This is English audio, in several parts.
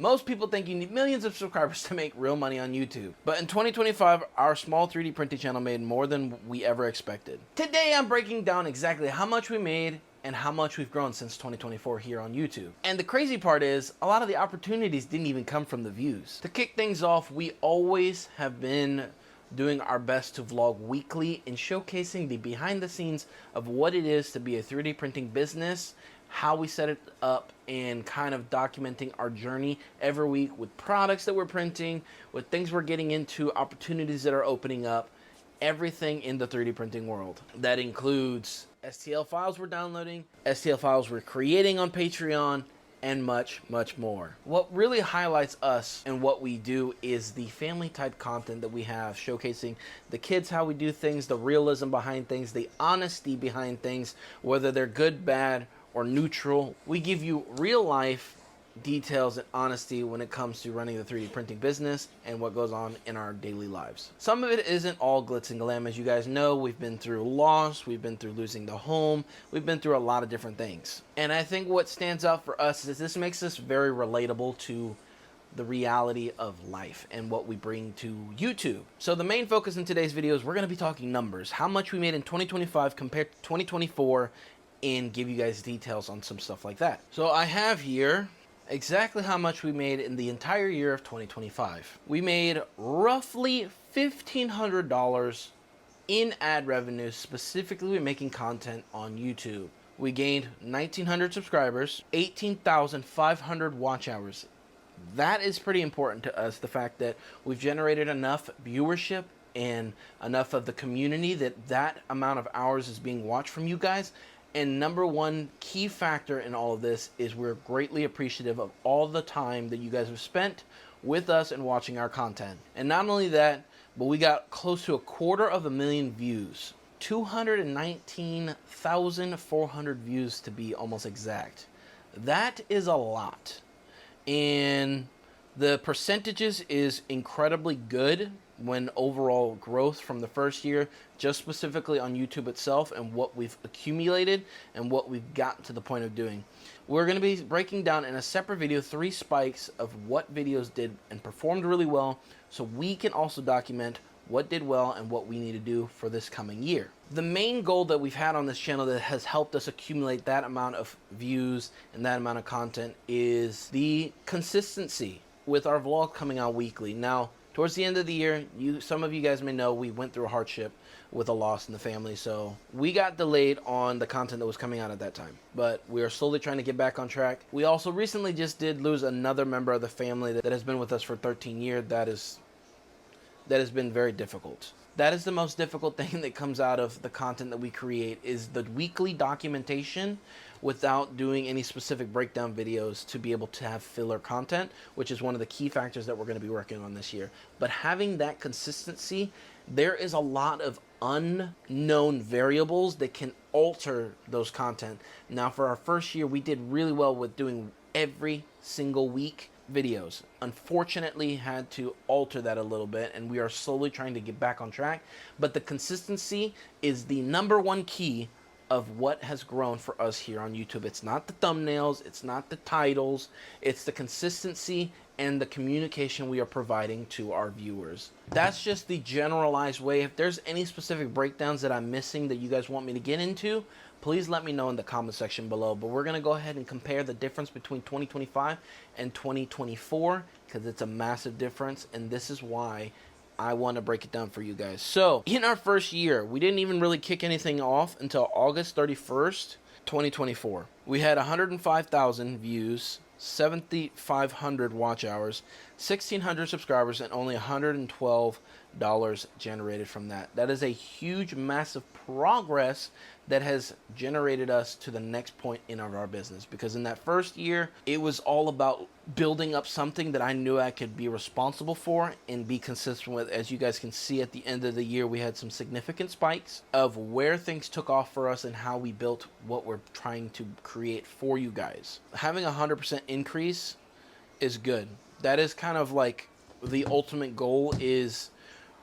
Most people think you need millions of subscribers to make real money on YouTube. But in 2025, our small 3D printing channel made more than we ever expected. Today, I'm breaking down exactly how much we made and how much we've grown since 2024 here on YouTube. And the crazy part is, a lot of the opportunities didn't even come from the views. To kick things off, we always have been doing our best to vlog weekly and showcasing the behind the scenes of what it is to be a 3D printing business, how we set it up, and kind of documenting our journey every week with products that we're printing, with things we're getting into, opportunities that are opening up, everything in the 3D printing world. That includes STL files we're downloading, STL files we're creating on Patreon, and much, much more. What really highlights us and what we do is the family type content that we have, showcasing the kids, how we do things, the realism behind things, the honesty behind things, whether they're good, bad, or neutral. We give you real life details and honesty when it comes to running the 3D printing business and what goes on in our daily lives. Some of it isn't all glitz and glam. As you guys know, we've been through loss, we've been through losing the home, we've been through a lot of different things. And I think what stands out for us is this makes us very relatable to the reality of life and what we bring to YouTube. So the main focus in today's video is we're going to be talking numbers, how much we made in 2025 compared to 2024, and give you guys details on some stuff like that. So I have here exactly how much we made in the entire year of 2025. We made roughly $1,500 in ad revenue, specifically making content on YouTube. We gained 1,900 subscribers, 18,500 watch hours. That is pretty important to us, the fact that we've generated enough viewership and enough of the community that amount of hours is being watched from you guys. And number one key factor in all of this is we're greatly appreciative of all the time that you guys have spent with us and watching our content. And not only that, but we got close to 250,000 views. 219,400 views to be almost exact. That is a lot. And the percentages is incredibly good when overall growth from the first year, just specifically on YouTube itself and what we've accumulated and what we've gotten to the point of doing. We're going to be breaking down in a separate video 3 spikes of what videos did and performed really well, so we can also document what did well and what we need to do for this coming year. The main goal that we've had on this channel that has helped us accumulate that amount of views and that amount of content is the consistency with our vlog coming out weekly. Now, towards the end of the year, some of you guys may know we went through a hardship with a loss in the family, so we got delayed on the content that was coming out at that time. But we are slowly trying to get back on track. We also recently just did lose another member of the family that has been with us for 13 years. That has been very difficult. That is the most difficult thing that comes out of the content that we create, is the weekly documentation without doing any specific breakdown videos to be able to have filler content, which is one of the key factors that we're going to be working on this year. But having that consistency, there is a lot of unknown variables that can alter those content. Now, for our first year, we did really well with doing every single week videos. Unfortunately, had to alter that a little bit, and we are slowly trying to get back on track. But the consistency is the number one key of what has grown for us here on YouTube. It's not the thumbnails, it's not the titles, it's the consistency and the communication we are providing to our viewers. That's just the generalized way. If there's any specific breakdowns that I'm missing that you guys want me to get into, please let me know in the comment section below. But we're going to go ahead and compare the difference between 2025 and 2024, because it's a massive difference, and this is why I want to break it down for you guys. So, in our first year, we didn't even really kick anything off until August 31st, 2024. We had 105,000 views, 7,500 watch hours, 1,600 subscribers, and only $112 generated from that. That is a huge, massive progress that has generated us to the next point in our business. Because in that first year, it was all about building up something that I knew I could be responsible for and be consistent with. As you guys can see, at the end of the year, we had some significant spikes of where things took off for us and how we built what we're trying to create for you guys. Having a 100% increase is good. That is kind of like the ultimate goal, is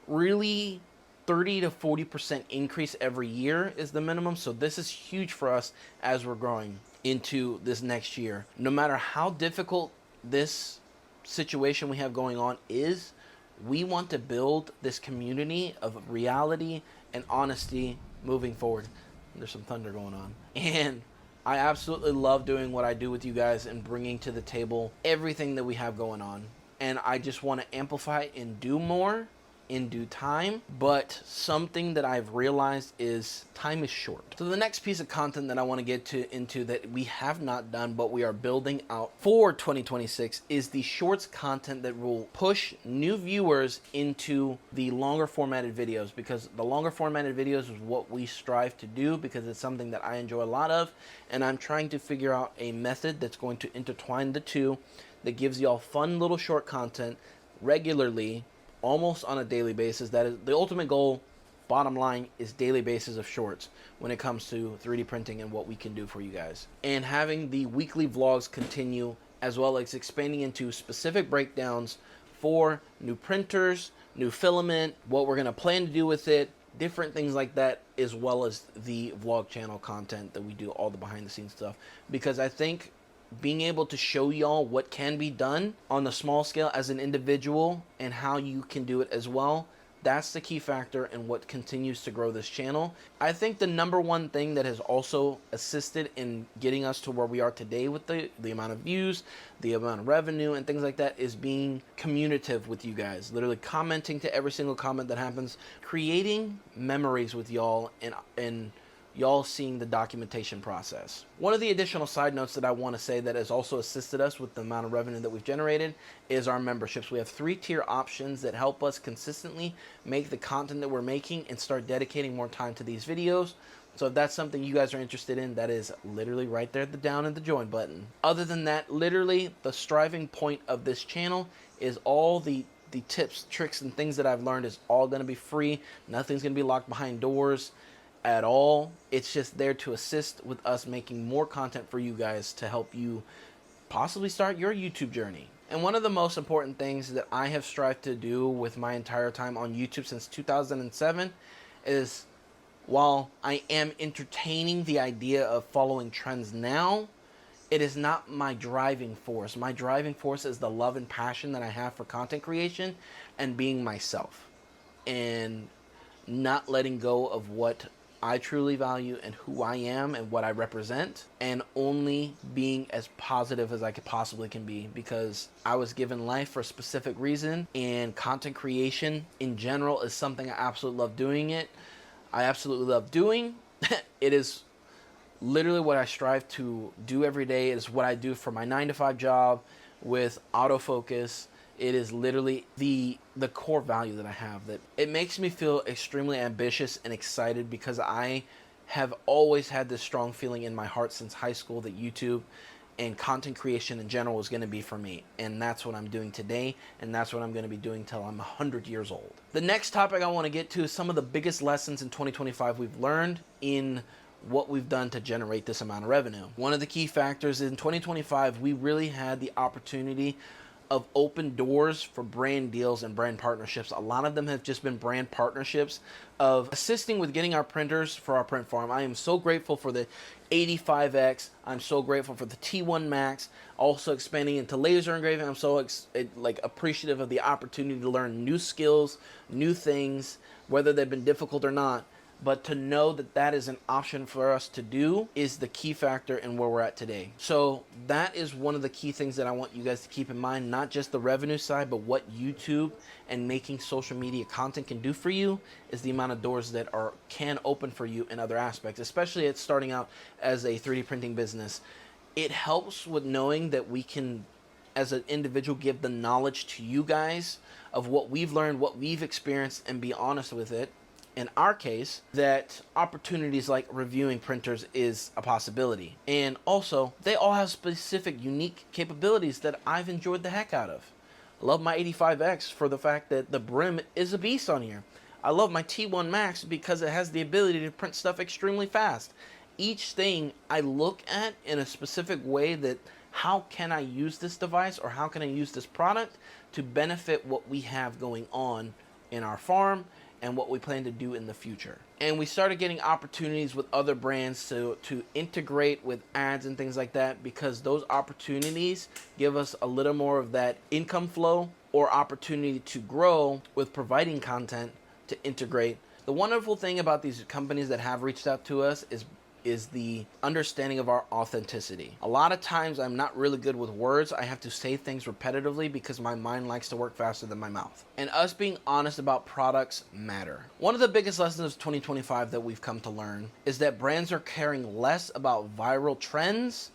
really 30 to 40% increase every year is the minimum. So this is huge for us as we're growing into this next year. No matter how difficult this situation we have going on is we want to build this community of reality and honesty moving forward. There's some thunder going on. And I absolutely love doing what I do with you guys and bringing to the table everything that we have going on. And I just want to amplify and do more in due time. But something that I've realized is time is short. So the next piece of content that I want to get into that we have not done but we are building out for 2026 is the shorts content that will push new viewers into the longer formatted videos, because the longer formatted videos is what we strive to do, because it's something that I enjoy a lot of, and I'm trying to figure out a method that's going to intertwine the two that gives y'all fun little short content regularly, almost on a daily basis. That is the ultimate goal. Bottom line is daily basis of shorts when it comes to 3D printing and what we can do for you guys. And having the weekly vlogs continue, as well as expanding into specific breakdowns for new printers, new filament, what we're going to plan to do with it, different things like that, as well as the vlog channel content that we do, all the behind the scenes stuff. Because I think being able to show y'all what can be done on the small scale as an individual and how you can do it as well, that's the key factor in what continues to grow this channel. I think the number one thing that has also assisted in getting us to where we are today with the amount of views, the amount of revenue and things like that is being communicative with you guys, literally commenting to every single comment that happens, creating memories with y'all, and y'all seeing the documentation process. One of the additional side notes that I want to say that has also assisted us with the amount of revenue that we've generated is our memberships. We have 3-tier options that help us consistently make the content that we're making and start dedicating more time to these videos. So if that's something you guys are interested in, that is literally right there at the down and the join button. Other than that, literally the striving point of this channel is all the tips, tricks, and things that I've learned is all going to be free. Nothing's going to be locked behind doors at all. It's just there to assist with us making more content for you guys to help you possibly start your YouTube journey. And one of the most important things that I have strived to do with my entire time on YouTube since 2007 is, while I am entertaining the idea of following trends now, it is not my driving force. My driving force is the love and passion that I have for content creation and being myself, and not letting go of what I truly value and who I am and what I represent, and only being as positive as I could possibly can be, because I was given life for a specific reason, and content creation in general is something I absolutely love doing it. I absolutely love doing. It is literally what I strive to do every day. It is what I do for my 9-to-5 job with autofocus. It is literally the core value that I have, that it makes me feel extremely ambitious and excited, because I have always had this strong feeling in my heart since high school that YouTube and content creation in general was going to be for me. And that's what I'm doing today, and that's what I'm going to be doing till I'm 100 years old. The next topic I want to get to is some of the biggest lessons in 2025 we've learned in what we've done to generate this amount of revenue. One of the key factors in 2025, we really had the opportunity of open doors for brand deals and brand partnerships. A lot of them have just been brand partnerships of assisting with getting our printers for our print farm. I am so grateful for the 85X. I'm so grateful for the T1 Max. Also expanding into laser engraving. I'm so appreciative of the opportunity to learn new skills, new things, whether they've been difficult or not. But to know that that is an option for us to do is the key factor in where we're at today. So that is one of the key things that I want you guys to keep in mind, not just the revenue side, but what YouTube and making social media content can do for you is the amount of doors that can open for you in other aspects, especially at starting out as a 3D printing business. It helps with knowing that we can, as an individual, give the knowledge to you guys of what we've learned, what we've experienced, and be honest with it. In our case, that opportunities like reviewing printers is a possibility. And also, they all have specific, unique capabilities that I've enjoyed the heck out of. I love my 85X for the fact that the brim is a beast on here. I love my T1 Max because it has the ability to print stuff extremely fast. Each thing I look at in a specific way, that how can I use this device or how can I use this product to benefit what we have going on in our farm and what we plan to do in the future. And we started getting opportunities with other brands to integrate with ads and things like that, because those opportunities give us a little more of that income flow or opportunity to grow with providing content to integrate. The wonderful thing about these companies that have reached out to us is the understanding of our authenticity. A lot of times I'm not really good with words. I have to say things repetitively because my mind likes to work faster than my mouth. And us being honest about products matter. One of the biggest lessons of 2025 that we've come to learn is that brands are caring less about viral trends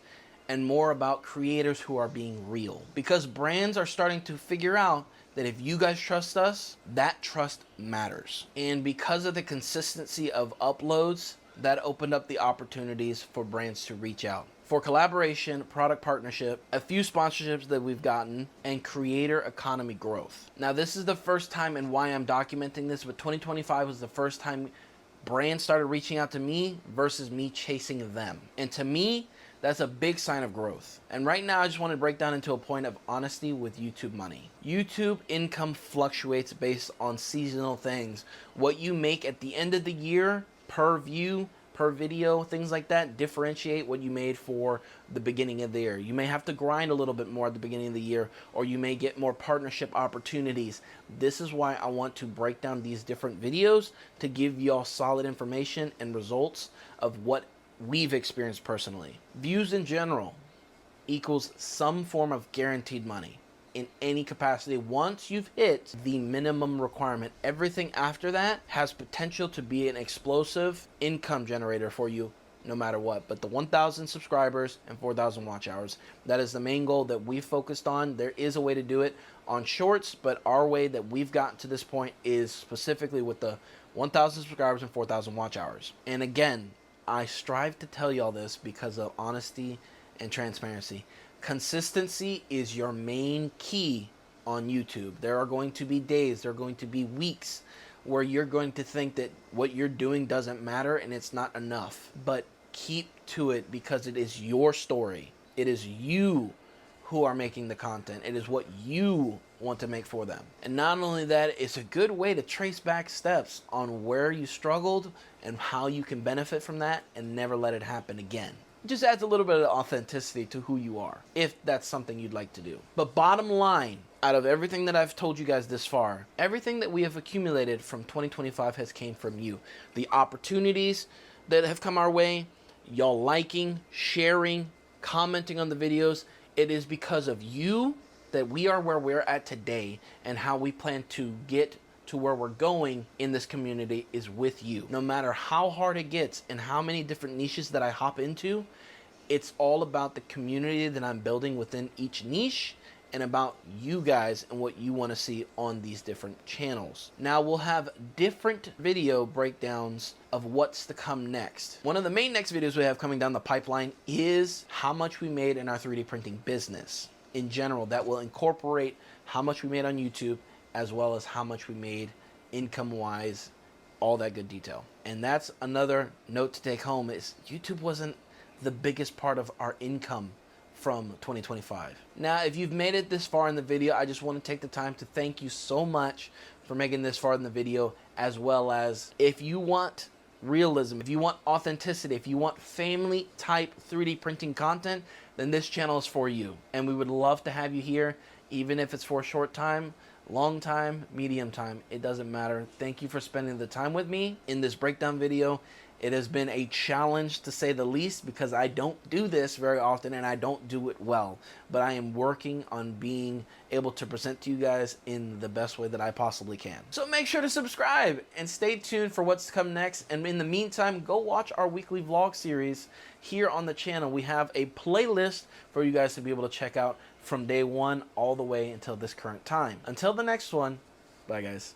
and more about creators who are being real. Because brands are starting to figure out that if you guys trust us, that trust matters. And because of the consistency of uploads, that opened up the opportunities for brands to reach out for collaboration, product partnership, a few sponsorships that we've gotten, and creator economy growth. Now, this is the first time, and why I'm documenting this, but 2025 was the first time brands started reaching out to me versus me chasing them. And to me, that's a big sign of growth. And right now, I just want to break down into a point of honesty with YouTube money. YouTube income fluctuates based on seasonal things. What you make at the end of the year, per view, per video, things like that, differentiate what you made for the beginning of the year. You may have to grind a little bit more at the beginning of the year, or you may get more partnership opportunities. This is why I want to break down these different videos to give y'all solid information and results of what we've experienced personally. Views in general equals some form of guaranteed money in any capacity. Once you've hit the minimum requirement, everything after that has potential to be an explosive income generator for you no matter what. But the 1,000 subscribers and 4,000 watch hours, that is the main goal that we focused on. There is a way to do it on shorts, but our way that we've gotten to this point is specifically with the 1,000 subscribers and 4,000 watch hours. And again, I strive to tell y'all this because of honesty and transparency. Consistency is your main key on YouTube. There are going to be days, there are going to be weeks where you're going to think that what you're doing doesn't matter and it's not enough. But keep to it, because it is your story. It is you who are making the content. It is what you want to make for them. And not only that, it's a good way to trace back steps on where you struggled and how you can benefit from that and never let it happen again. It just adds a little bit of authenticity to who you are, if that's something you'd like to do. But bottom line, out of everything that I've told you guys this far, everything that we have accumulated from 2025 has came from you. The opportunities that have come our way, y'all liking, sharing, commenting on the videos, it is because of you that we are where we're at today, and how we plan to get to where we're going in this community is with you. No matter how hard it gets and how many different niches that I hop into, it's all about the community that I'm building within each niche and about you guys and what you want to see on these different channels. Now we'll have different video breakdowns of what's to come next. One of the main next videos we have coming down the pipeline is how much we made in our 3D printing business. In general, that will incorporate how much we made on YouTube, as well as how much we made income-wise, all that good detail. And that's another note to take home, is YouTube wasn't the biggest part of our income from 2025. Now, if you've made it this far in the video, I just want to take the time to thank you so much for making this far in the video, as well as if you want realism, if you want authenticity, if you want family type 3D printing content, then this channel is for you. And we would love to have you here, even if it's for a short time, long time, medium time, it doesn't matter. Thank you for spending the time with me in this breakdown video. It has been a challenge, to say the least, because I don't do this very often and I don't do it well. But I am working on being able to present to you guys in the best way that I possibly can. So make sure to subscribe and stay tuned for what's to come next. And in the meantime, go watch our weekly vlog series here on the channel. We have a playlist for you guys to be able to check out from day one all the way until this current time. Until the next one, bye guys.